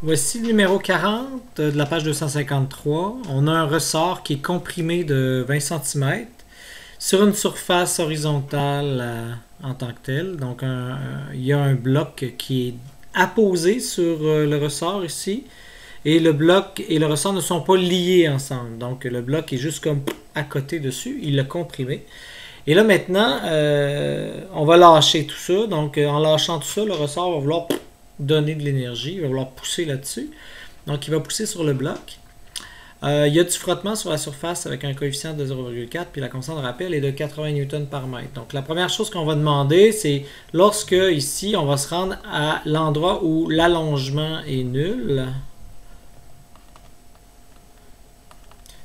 Voici le numéro 40 de la page 253. On a un ressort qui est comprimé de 20 cm sur une surface horizontale en tant que telle. Donc, il y a un bloc qui est apposé sur le ressort ici. Et le bloc et le ressort ne sont pas liés ensemble. Donc, le bloc est juste comme à côté dessus. Il l'a comprimé. Et là, maintenant, on va lâcher tout ça. Donc, en lâchant tout ça, le ressort va vouloir donner de l'énergie. Il va vouloir pousser là-dessus. Donc, il va pousser sur le bloc. Il y a du frottement sur la surface avec un coefficient de 0,4, puis la constante de rappel est de 80 newtons par mètre. Donc, la première chose qu'on va demander, c'est lorsque, ici, on va se rendre à l'endroit où l'allongement est nul.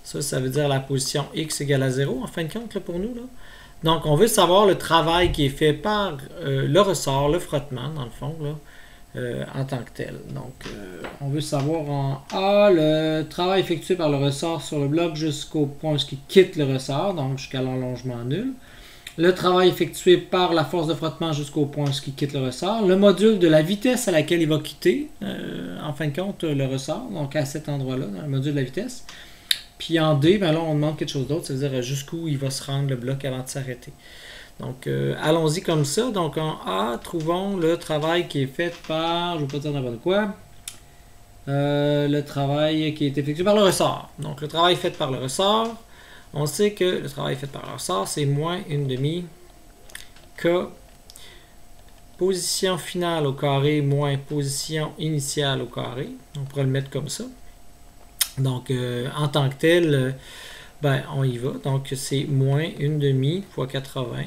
Ça veut dire la position x égale à 0, en fin de compte, là, pour nous. Là. Donc, on veut savoir le travail qui est fait par le ressort, le frottement, dans le fond, là, en tant que tel. Donc, on veut savoir en A le travail effectué par le ressort sur le bloc jusqu'au point où il quitte le ressort, donc jusqu'à l'allongement nul. Le travail effectué par la force de frottement jusqu'au point où il quitte le ressort. Le module de la vitesse à laquelle il va quitter, en fin de compte, le ressort, donc à cet endroit-là, dans le module de la vitesse. Puis en D, ben là, on demande quelque chose d'autre, c'est-à-dire jusqu'où il va se rendre le bloc avant de s'arrêter. Donc, allons-y comme ça. Donc, en A, trouvons le travail qui est fait par, je ne vais pas dire n'importe quoi, le travail qui est effectué par le ressort. Donc, le travail fait par le ressort, on sait que le travail fait par le ressort, c'est moins une demi K position finale au carré moins position initiale au carré. On pourrait le mettre comme ça. Donc, en tant que tel, ben, on y va. Donc, c'est moins une demi fois 80.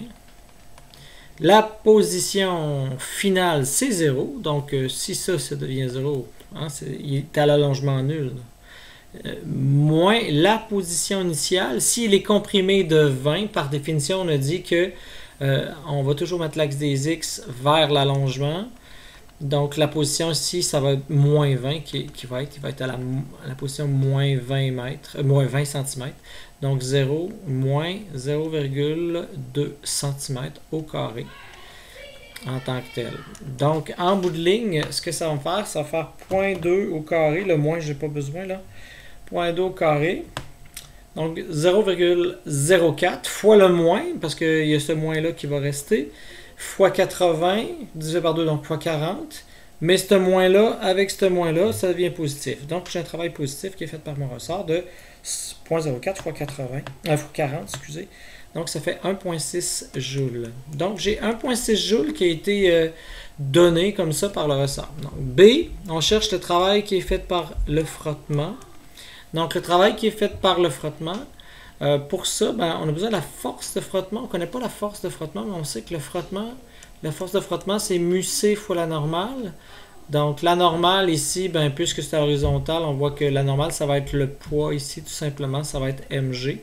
La position finale, c'est 0. Donc, si ça devient 0, hein, il est à l'allongement nul. Moins la position initiale, s'il est comprimé de 20, par définition, on a dit que on va toujours mettre l'axe des x vers l'allongement. Donc, la position ici, ça va être moins 20 il va être à la position moins 20 mètres, moins 20 cm. Donc, 0 moins 0,2 cm au carré en tant que tel. Donc, en bout de ligne, ce que ça va me faire, ça va faire 0,2 au carré. Le moins, je n'ai pas besoin là. 0,2 au carré. Donc, 0,04 fois le moins, parce qu'il y a ce moins-là qui va rester, fois 80, divisé par 2, donc fois 40. Mais ce moins-là, avec ce moins-là, ça devient positif. Donc, j'ai un travail positif qui est fait par mon ressort de 0,04 fois 80, fois 40, excusez. Donc, ça fait 1,6 joules. Donc, j'ai 1,6 joules qui a été donné comme ça par le ressort. Donc, B, on cherche le travail qui est fait par le frottement. Donc, le travail qui est fait par le frottement, pour ça, ben, on a besoin de la force de frottement. On ne connaît pas la force de frottement, mais on sait que le frottement, la force de frottement, c'est μc fois la normale. Donc, la normale ici, ben, puisque c'est horizontal, on voit que la normale, ça va être le poids ici, tout simplement, ça va être mg.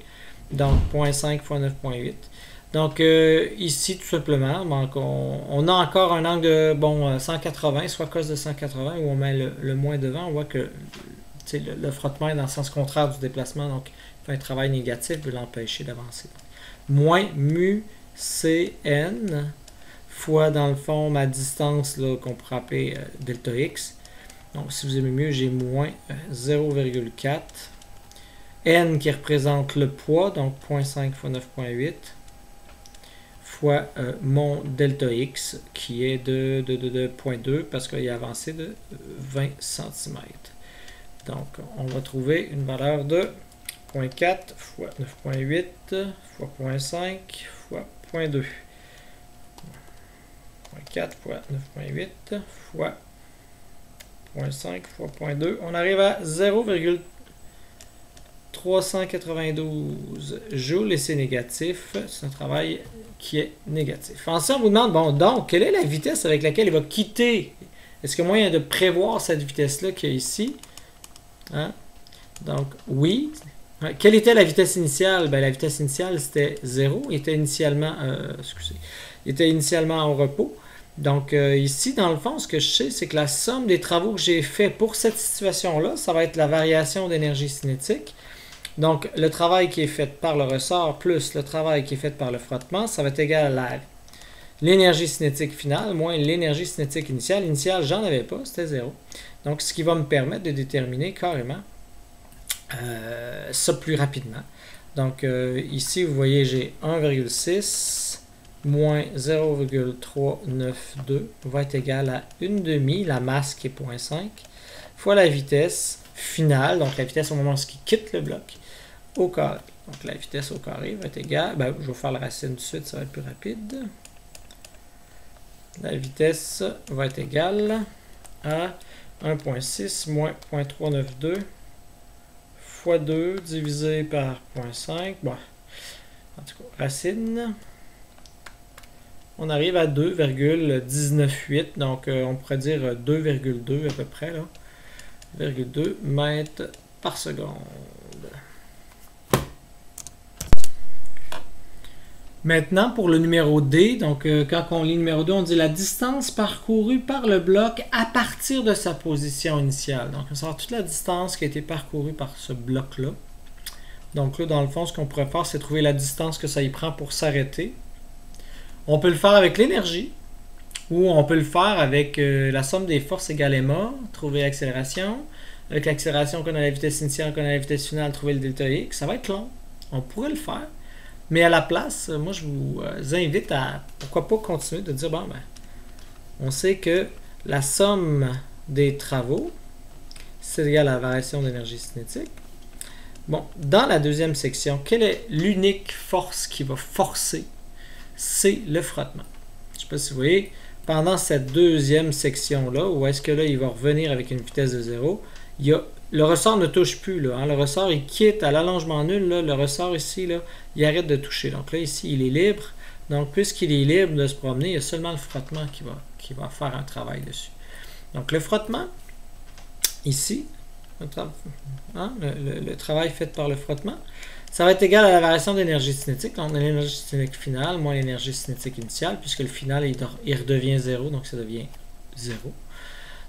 Donc, 0,5 fois 9,8. Donc, ici, tout simplement, donc on a encore un angle de 180, soit cos de 180, où on met le moins devant. On voit que le frottement est dans le sens contraire du déplacement, donc il fait un travail négatif, veut l'empêcher d'avancer. Moins mu cn fois, dans le fond, ma distance qu'on pourrait appeler delta x. Donc, si vous aimez mieux, j'ai moins 0,4. N qui représente le poids, donc 0,5 fois 9,8, fois mon delta x qui est de 0,2 parce qu'il a avancé de 20 cm. Donc, on va trouver une valeur de 0,4 fois 9,8 fois 0,5 fois 0,2. 0,4 fois 9,8 fois 0,5 fois 0,2. On arrive à 0,392 joules et c'est négatif. C'est un travail qui est négatif. Ensuite, on vous demande, bon, donc, quelle est la vitesse avec laquelle il va quitter? Est-ce qu'il y a moyen de prévoir cette vitesse-là qu'il y a ici? Hein? Donc, oui. Quelle était la vitesse initiale? Ben, la vitesse initiale, c'était 0. Il était initialement, en repos. Donc, ici, dans le fond, ce que je sais, c'est que la somme des travaux que j'ai fait pour cette situation-là, ça va être la variation d'énergie cinétique. Donc, le travail qui est fait par le ressort plus le travail qui est fait par le frottement, ça va être égal à l'énergie cinétique finale moins l'énergie cinétique initiale. Initiale, j'en avais pas, c'était 0. Donc, ce qui va me permettre de déterminer carrément ça plus rapidement. Donc, ici, vous voyez, j'ai 1,6 moins 0,392 va être égal à 1/2, la masse qui est 0,5, fois la vitesse finale, donc la vitesse au moment où il quitte le bloc, au carré. Donc, la vitesse au carré va être égale, je vais faire la racine tout de suite, ça va être plus rapide. La vitesse va être égale à 1,6 moins 0,392 fois 2 divisé par 0,5. Bon, en tout cas, racine. On arrive à 2,198. Donc, on pourrait dire 2,2 à peu près, là. 2,2 mètres par seconde. Maintenant, pour le numéro D, donc quand on lit numéro 2, on dit la distance parcourue par le bloc à partir de sa position initiale. Donc, on sort toute la distance qui a été parcourue par ce bloc-là. Donc là, dans le fond, ce qu'on pourrait faire, c'est trouver la distance que ça y prend pour s'arrêter. On peut le faire avec l'énergie, ou on peut le faire avec la somme des forces égale ma, trouver l'accélération. Avec l'accélération qu'on a la vitesse initiale, qu'on a la vitesse finale, trouver le delta x. Ça va être long. On pourrait le faire. Mais à la place, moi, je vous invite à, pourquoi pas, continuer de dire, on sait que la somme des travaux, c'est égal à la variation d'énergie cinétique. Bon, dans la deuxième section, quelle est l'unique force qui va forcer? C'est le frottement. Je ne sais pas si vous voyez, pendant cette deuxième section-là, où est-ce que là, il va revenir avec une vitesse de 0, le ressort ne touche plus. Là, hein. Le ressort, il quitte à l'allongement nul. Là, le ressort ici, là, il arrête de toucher. Donc là, ici, il est libre. Donc, puisqu'il est libre de se promener, il y a seulement le frottement qui va faire un travail dessus. Donc, le frottement, ici, le travail fait par le frottement, ça va être égal à la variation d'énergie cinétique. Donc, on a l'énergie cinétique finale moins l'énergie cinétique initiale, puisque le final, il redevient 0, donc ça devient 0.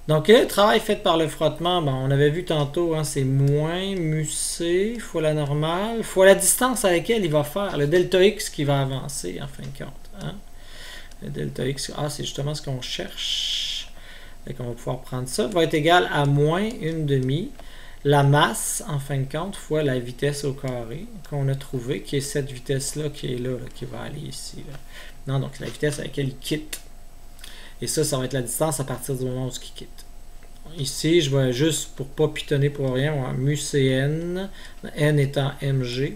Donc, le travail fait par le frottement, on avait vu tantôt, hein, c'est moins mu-c fois la normale, fois la distance à laquelle il va faire, le delta x qui va avancer, en fin de compte. Hein. Le delta x, c'est justement ce qu'on cherche. Donc, on va pouvoir prendre ça, va être égal à moins 1/2, la masse, en fin de compte, fois la vitesse au carré qu'on a trouvé, qui est cette vitesse-là qui est là, qui va aller ici. Là. Non, donc la vitesse à laquelle il quitte. Et ça va être la distance à partir du moment où il quitte. Ici, je vais juste, pour ne pas pitonner pour rien, mu cn, n étant mg,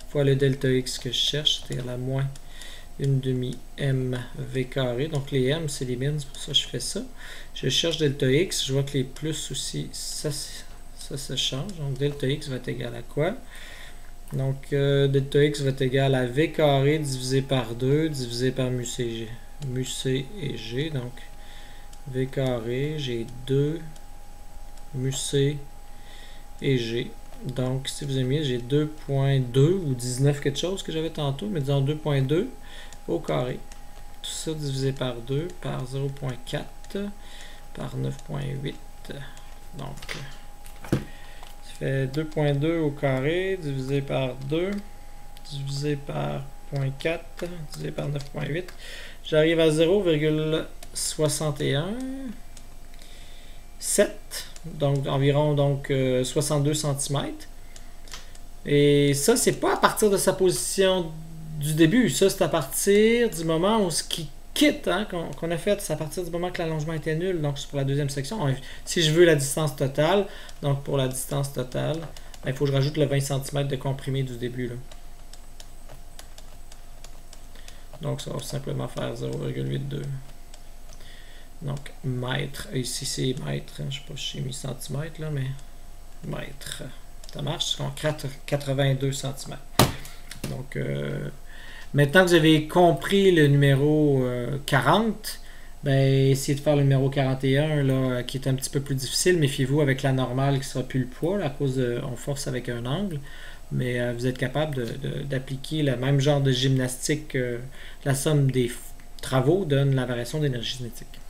fois le delta x que je cherche, c'est-à-dire la moins 1/2 mv carré. Donc les m, c'est les min, c'est pour ça que je fais ça. Je cherche delta x, je vois que les plus aussi, ça se change. Donc delta x va être égal à quoi? Donc delta x va être égal à v carré divisé par 2, divisé par mu c et g. Donc v carré, j'ai 2 mu c et g. Donc, si vous aimez, j'ai 2.2 ou 19 quelque chose que j'avais tantôt, mais disons 2.2 au carré. Tout ça divisé par 2 par 0.4 par 9.8. Donc, ça fait 2.2 au carré divisé par 2 divisé par 0.4 divisé par 9.8. J'arrive à 0,61 7, donc environ 62 cm. Et ça, c'est pas à partir de sa position du début. Ça, c'est à partir du moment où ce qui quitte, hein, qu'on a fait, c'est à partir du moment que l'allongement était nul. Donc, c'est pour la deuxième section. Si je veux la distance totale, donc pour la distance totale, il faut que je rajoute le 20 cm de comprimé du début. Là. Donc, ça va simplement faire 0,82. Donc, mètre. Ici, c'est mètre. Je ne sais pas si j'ai mis centimètre, là, mais mètre. Ça marche. On crée 82 cm. Donc, maintenant que vous avez compris le numéro 40, essayez de faire le numéro 41, là, qui est un petit peu plus difficile. Méfiez-vous avec la normale qui ne sera plus le poids, là, à cause on force avec un angle. Mais vous êtes capable d'appliquer le même genre de gymnastique. La somme des travaux donne la variation d'énergie cinétique.